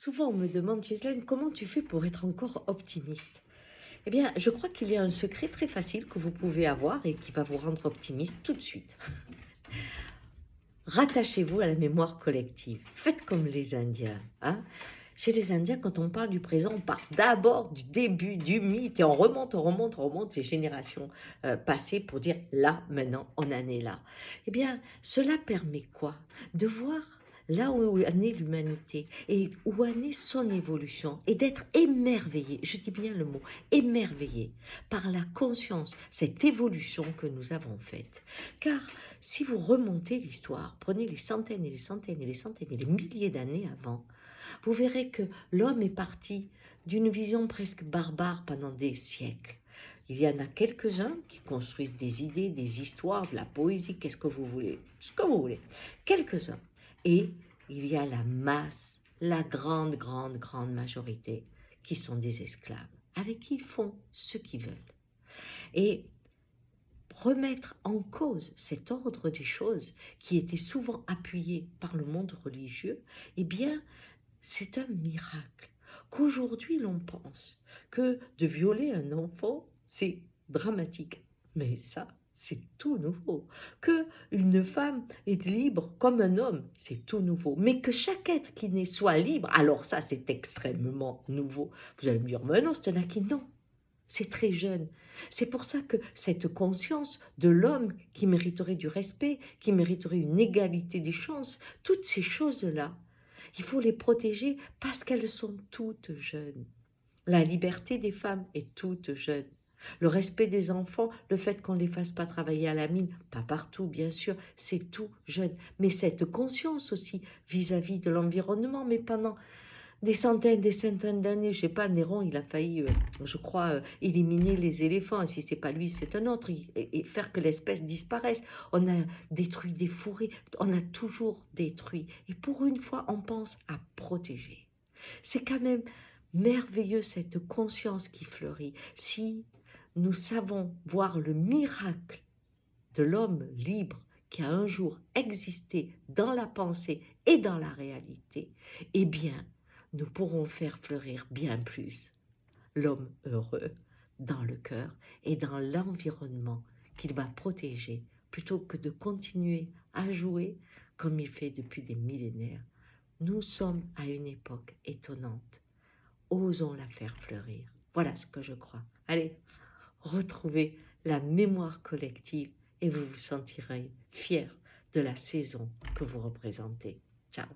Souvent, on me demande, Ghislaine, comment tu fais pour être encore optimiste? Eh bien, je crois qu'il y a un secret très facile que vous pouvez avoir et qui va vous rendre optimiste tout de suite. Rattachez-vous à la mémoire collective. Faites comme les Indiens. Hein. Chez les Indiens, quand on parle du présent, on part d'abord du début, du mythe, et on remonte les générations passées pour dire là, maintenant, on en est là. Eh bien, cela permet quoi? De voir là où en est l'humanité et où en est son évolution et d'être émerveillé, je dis bien le mot, émerveillé par la conscience, cette évolution que nous avons faite. Car si vous remontez l'histoire, prenez les centaines et les centaines et les centaines et les milliers d'années avant, vous verrez que l'homme est parti d'une vision presque barbare pendant des siècles. Il y en a quelques-uns qui construisent des idées, des histoires, de la poésie, qu'est-ce que vous voulez, ce que vous voulez. Quelques-uns. Et il y a la masse, la grande majorité qui sont des esclaves, avec qui ils font ce qu'ils veulent. Et remettre en cause cet ordre des choses qui était souvent appuyé par le monde religieux, eh bien, c'est un miracle. Qu'aujourd'hui l'on pense que de violer un enfant, c'est dramatique. Mais ça, c'est tout nouveau. Que une femme est libre comme un homme, c'est tout nouveau. Mais que chaque être qui naît soit libre, alors ça, c'est extrêmement nouveau. Vous allez me dire, mais non, c'est un acquis. Non, c'est très jeune. C'est pour ça que cette conscience de l'homme qui mériterait du respect, qui mériterait une égalité des chances, toutes ces choses-là, il faut les protéger parce qu'elles sont toutes jeunes. La liberté des femmes est toute jeune. Le respect des enfants, le fait qu'on ne les fasse pas travailler à la mine, pas partout bien sûr, c'est tout jeune. Mais cette conscience aussi vis-à-vis de l'environnement, mais pendant des centaines d'années, je sais pas, Néron, il a failli, je crois, éliminer les éléphants. Et si c'est pas lui, c'est un autre. Et faire que l'espèce disparaisse. On a détruit des forêts, on a toujours détruit. Et pour une fois, on pense à protéger. C'est quand même merveilleux cette conscience qui fleurit. Si nous savons voir le miracle de l'homme libre qui a un jour existé dans la pensée et dans la réalité, eh bien, nous pourrons faire fleurir bien plus l'homme heureux dans le cœur et dans l'environnement qu'il va protéger plutôt que de continuer à jouer comme il fait depuis des millénaires. Nous sommes à une époque étonnante. Osons la faire fleurir. Voilà ce que je crois. Allez, retrouvez la mémoire collective et vous vous sentirez fier de la saison que vous représentez. Ciao.